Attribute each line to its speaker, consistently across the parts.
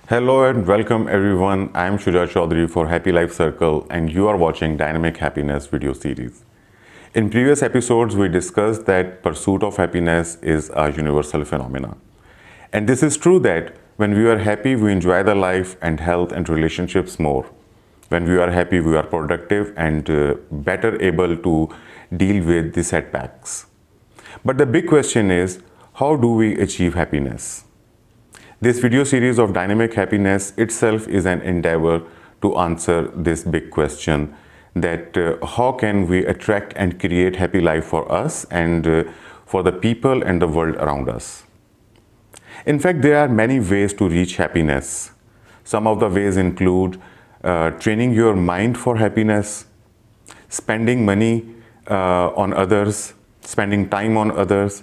Speaker 1: Hello and welcome everyone. I am Shuja Ch for Happy Life Circle and you are watching Dynamic Happiness video series. In previous episodes, we discussed that pursuit of happiness is a universal phenomenon. And this is true that when we are happy, we enjoy the life and health and relationships more. When we are happy, we are productive and better able to deal with the setbacks. But the big question is, how do we achieve happiness? This video series of Dynamic Happiness itself is an endeavor to answer this big question that how can we attract and create happy life for us and for the people and the world around us. In fact, there are many ways to reach happiness. Some of the ways include training your mind for happiness, spending money on others, spending time on others,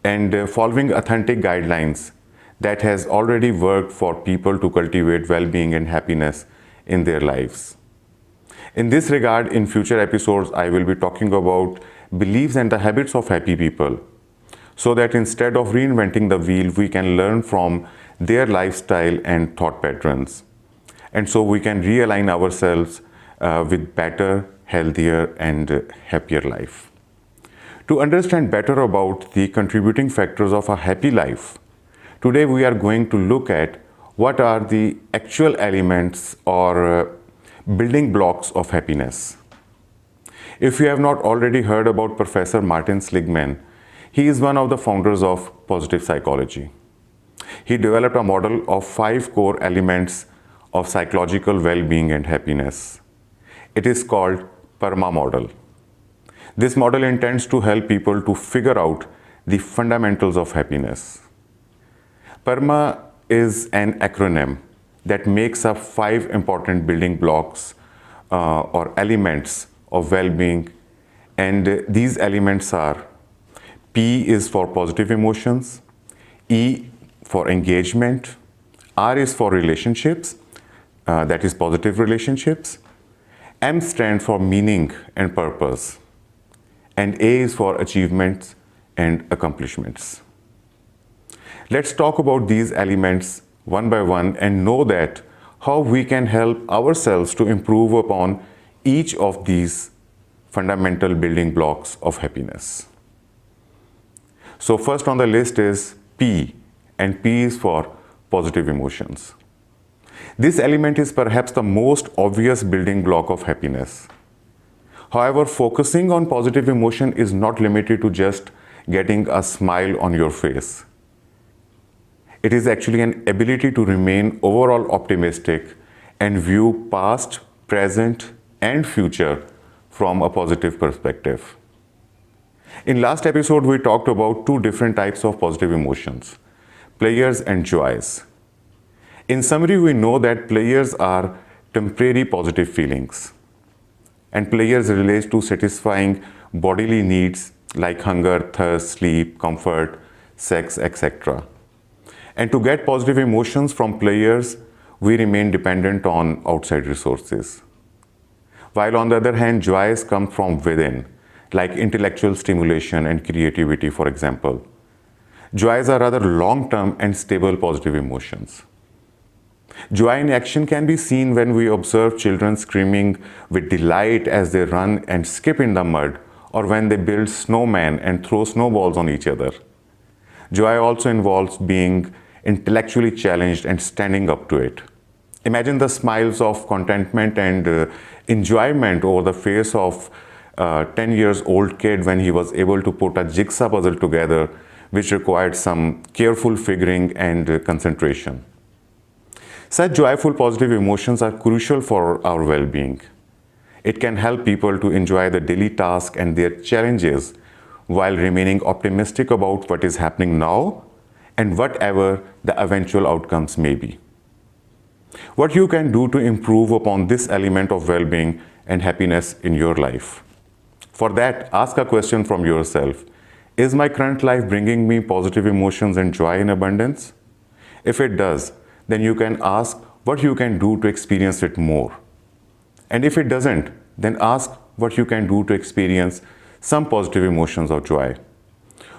Speaker 1: and following authentic guidelines that has already worked for people to cultivate well-being and happiness in their lives. In this regard, in future episodes, I will be talking about beliefs and the habits of happy people, so that instead of reinventing the wheel, we can learn from their lifestyle and thought patterns. And so we can realign ourselves with better, healthier, and happier life. To understand better about the contributing factors of a happy life, today we are going to look at what are the actual elements or building blocks of happiness. If you have not already heard about Professor Martin Seligman, he is one of the founders of positive psychology. He developed a model of 5 core elements of psychological well-being and happiness. It is called PERMA Model. This model intends to help people to figure out the fundamentals of happiness. PERMA is an acronym that makes up 5 important building blocks or elements of well-being, and these elements are: P is for positive emotions, E for engagement, R is for relationships, that is positive relationships, M stands for meaning and purpose, and A is for achievements and accomplishments. Let's talk about these elements one by one and know that how we can help ourselves to improve upon each of these fundamental building blocks of happiness. So first on the list is P, and P is for positive emotions. This element is perhaps the most obvious building block of happiness. However, focusing on positive emotion is not limited to just getting a smile on your face. It is actually an ability to remain overall optimistic and view past, present, and future from a positive perspective. In last episode, we talked about 2 different types of positive emotions, pleasures and joys. In summary, we know that pleasures are temporary positive feelings, and pleasures relate to satisfying bodily needs like hunger, thirst, sleep, comfort, sex, etc. And to get positive emotions from pleasures, we remain dependent on outside resources. While on the other hand, joys come from within, like intellectual stimulation and creativity, for example. Joys are rather long-term and stable positive emotions. Joy in action can be seen when we observe children screaming with delight as they run and skip in the mud, or when they build snowmen and throw snowballs on each other. Joy also involves being intellectually challenged and standing up to it. Imagine the smiles of contentment and enjoyment over the face of a 10-year-old kid when he was able to put a jigsaw puzzle together, which required some careful figuring and concentration. Such joyful positive emotions are crucial for our well-being. It can help people to enjoy the daily task and their challenges while remaining optimistic about what is happening now and whatever the eventual outcomes may be. What you can do to improve upon this element of well-being and happiness in your life. For that, ask a question from yourself. Is my current life bringing me positive emotions and joy in abundance? If it does, then you can ask what you can do to experience it more. And if it doesn't, then ask what you can do to experience some positive emotions or joy.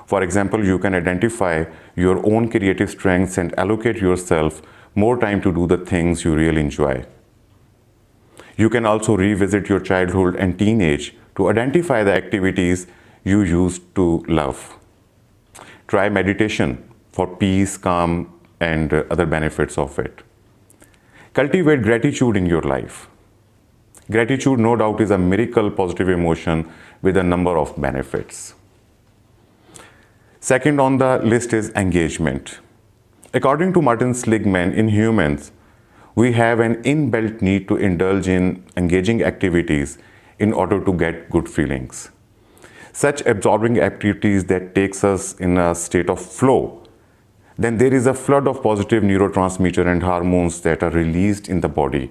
Speaker 1: For example, you can identify your own creative strengths and allocate yourself more time to do the things you really enjoy. You can also revisit your childhood and teenage to identify the activities you used to love. Try meditation for peace, calm, and other benefits of it. Cultivate gratitude in your life. Gratitude, no doubt, is a miracle positive emotion with a number of benefits. Second on the list is engagement. According to Martin Seligman, in humans, we have an inbuilt need to indulge in engaging activities in order to get good feelings. Such absorbing activities that takes us in a state of flow. Then there is a flood of positive neurotransmitter and hormones that are released in the body,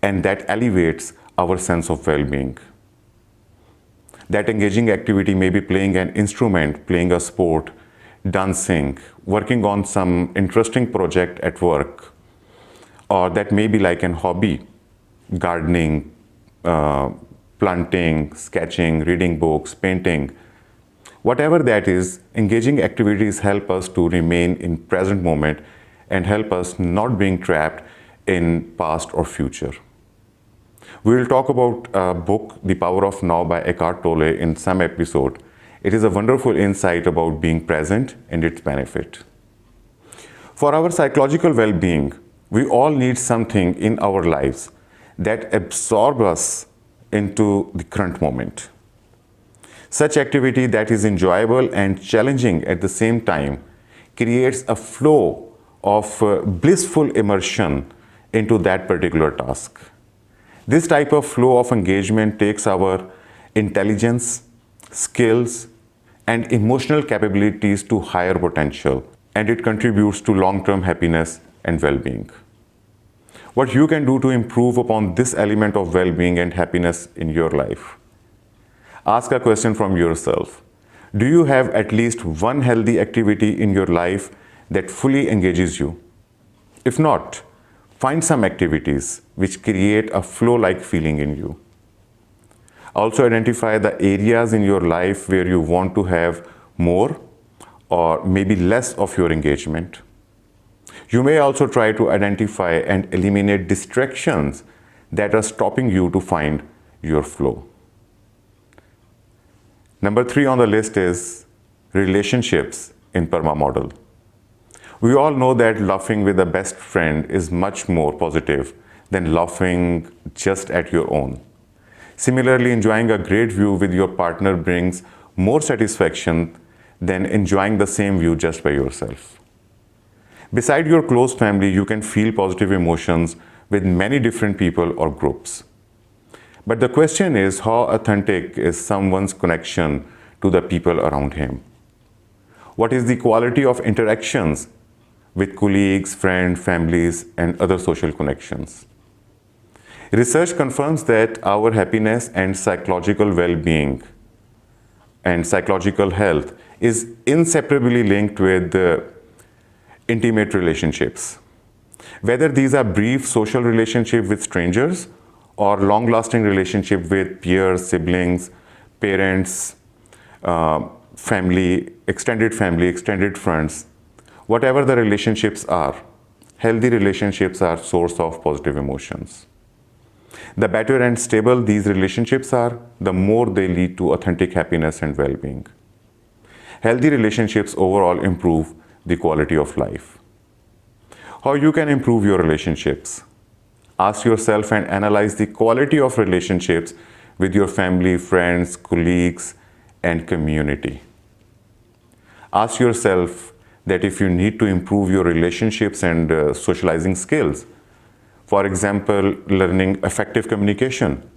Speaker 1: and that elevates our sense of well-being. That engaging activity may be playing an instrument, playing a sport, dancing, working on some interesting project at work, or that may be like an hobby, gardening, planting, sketching, reading books, painting. Whatever that is, engaging activities help us to remain in present moment and help us not being trapped in past or future. We will talk about a book, The Power of Now by Eckhart Tolle, in some episode. It is a wonderful insight about being present and its benefit. For our psychological well-being, we all need something in our lives that absorbs us into the current moment. Such activity that is enjoyable and challenging at the same time creates a flow of blissful immersion into that particular task. This type of flow of engagement takes our intelligence, skills, and emotional capabilities to higher potential, and it contributes to long-term happiness and well-being. What you can do to improve upon this element of well-being and happiness in your life? Ask a question from yourself. Do you have at least one healthy activity in your life that fully engages you? If not, find some activities which create a flow-like feeling in you. Also identify the areas in your life where you want to have more or maybe less of your engagement. You may also try to identify and eliminate distractions that are stopping you to find your flow. Number 3 on the list is relationships in PERMA model. We all know that laughing with a best friend is much more positive than laughing just at your own. Similarly, enjoying a great view with your partner brings more satisfaction than enjoying the same view just by yourself. Beside your close family, you can feel positive emotions with many different people or groups. But the question is, how authentic is someone's connection to the people around him? What is the quality of interactions with colleagues, friends, families, and other social connections? Research confirms that our happiness and psychological well-being and psychological health is inseparably linked with intimate relationships. Whether these are brief social relationships with strangers or long-lasting relationship with peers, siblings, parents, family, extended friends, whatever the relationships are, healthy relationships are source of positive emotions. The better and stable these relationships are, the more they lead to authentic happiness and well-being. Healthy relationships overall improve the quality of life. How you can improve your relationships? Ask yourself and analyze the quality of relationships with your family, friends, colleagues, and community. Ask yourself that if you need to improve your relationships and socializing skills, for example, learning effective communication,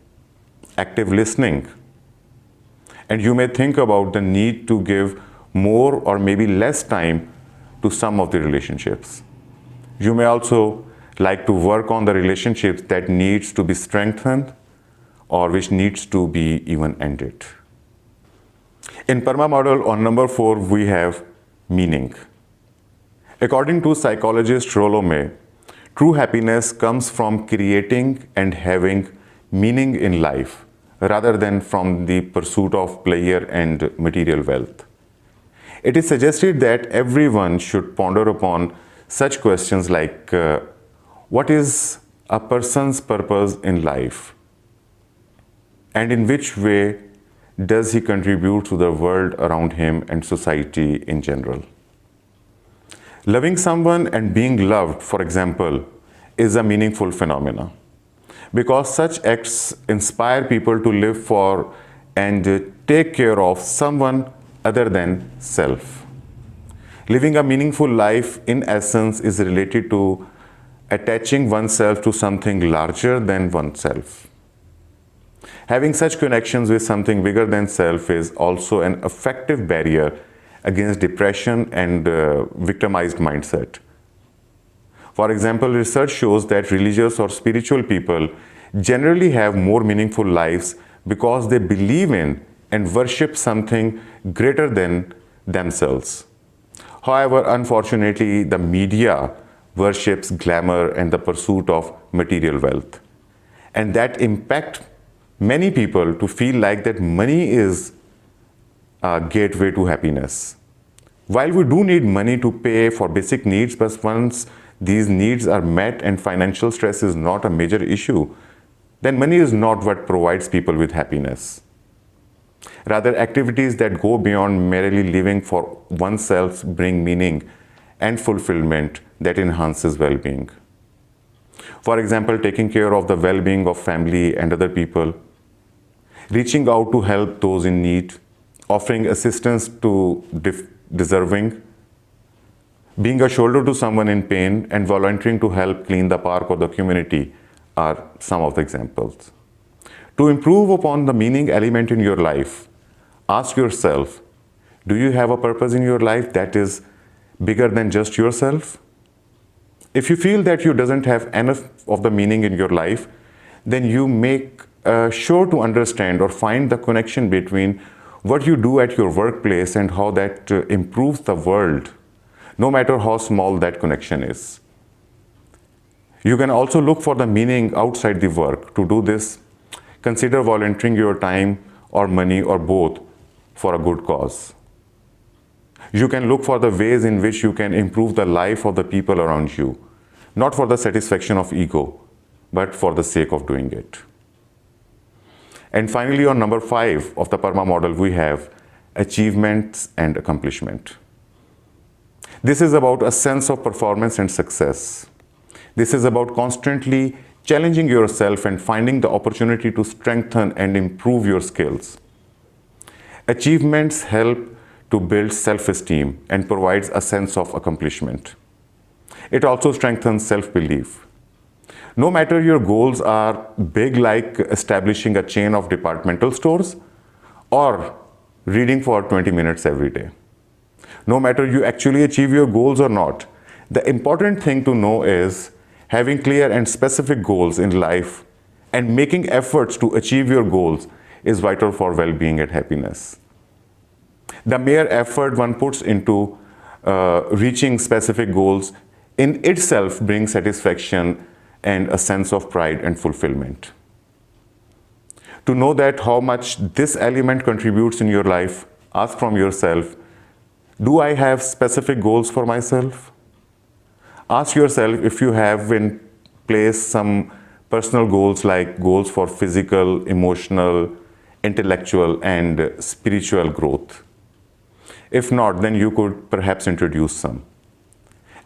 Speaker 1: active listening, and you may think about the need to give more or maybe less time to some of the relationships. You may also like to work on the relationships that needs to be strengthened or which needs to be even ended. In PERMA model on number 4, we have meaning. According to psychologist Rollo May, true happiness comes from creating and having meaning in life rather than from the pursuit of pleasure and material wealth. It is suggested that everyone should ponder upon such questions like what is a person's purpose in life, and in which way does he contribute to the world around him and society in general. Loving someone and being loved, for example, is a meaningful phenomenon because such acts inspire people to live for and take care of someone other than self. Living a meaningful life, in essence, is related to attaching oneself to something larger than oneself. Having such connections with something bigger than self is also an effective barrier against depression and victimized mindset. For example, research shows that religious or spiritual people generally have more meaningful lives because they believe in and worship something greater than themselves. However, unfortunately, the media worships glamour and the pursuit of material wealth. And that impact many people to feel like that money is a gateway to happiness. While we do need money to pay for basic needs, but once these needs are met and financial stress is not a major issue, then money is not what provides people with happiness. Rather, activities that go beyond merely living for oneself bring meaning and fulfillment that enhances well-being. For example, taking care of the well-being of family and other people, reaching out to help those in need, offering assistance to deserving, being a shoulder to someone in pain, and volunteering to help clean the park or the community are some of the examples. To improve upon the meaning element in your life, ask yourself, do you have a purpose in your life that is bigger than just yourself? If you feel that you doesn't have enough of the meaning in your life, then you make sure to understand or find the connection between what you do at your workplace and how that improves the world, no matter how small that connection is. You can also look for the meaning outside the work. To do this, consider volunteering your time or money or both for a good cause. You can look for the ways in which you can improve the life of the people around you, not for the satisfaction of ego, but for the sake of doing it. And finally, on number 5 of the PERMA model, we have achievements and accomplishment. This is about a sense of performance and success. This is about constantly challenging yourself and finding the opportunity to strengthen and improve your skills. Achievements help to build self-esteem and provides a sense of accomplishment. It also strengthens self-belief. No matter your goals are big, like establishing a chain of departmental stores or reading for 20 minutes every day. No matter you actually achieve your goals or not, the important thing to know is having clear and specific goals in life and making efforts to achieve your goals is vital for well-being and happiness. The mere effort one puts into reaching specific goals in itself brings satisfaction and a sense of pride and fulfillment. To know that how much this element contributes in your life, ask from yourself, do I have specific goals for myself? Ask yourself if you have in place some personal goals like goals for physical, emotional, intellectual, and spiritual growth. If not, then you could perhaps introduce some.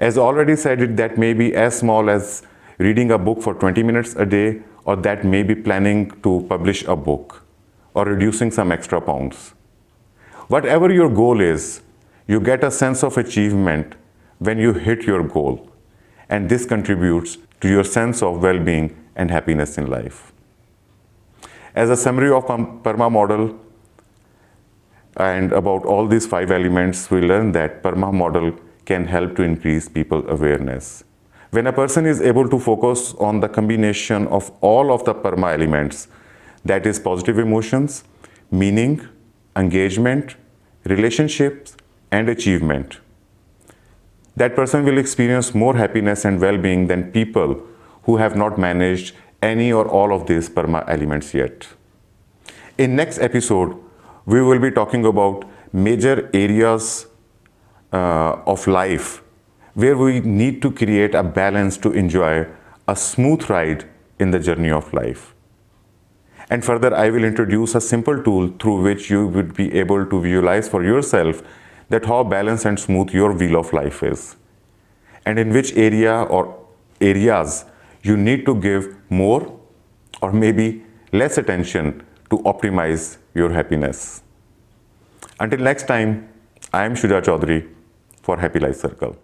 Speaker 1: As already said, that may be as small as reading a book for 20 minutes a day, or that may be planning to publish a book, or reducing some extra pounds. Whatever your goal is, you get a sense of achievement when you hit your goal, and this contributes to your sense of well-being and happiness in life. As a summary of PERMA model and about all these 5 elements, we learned that PERMA model can help to increase people's awareness. When a person is able to focus on the combination of all of the PERMA elements, that is positive emotions, meaning, engagement, relationships, and achievement, that person will experience more happiness and well-being than people who have not managed any or all of these PERMA elements yet. In next episode, we will be talking about major areas of life where we need to create a balance to enjoy a smooth ride in the journey of life. And further, I will introduce a simple tool through which you would be able to visualize for yourself that how balanced and smooth your wheel of life is, and in which area or areas you need to give more or maybe less attention to optimize your happiness. Until next time, I am Shuja Chaudhary for Happy Life Circle.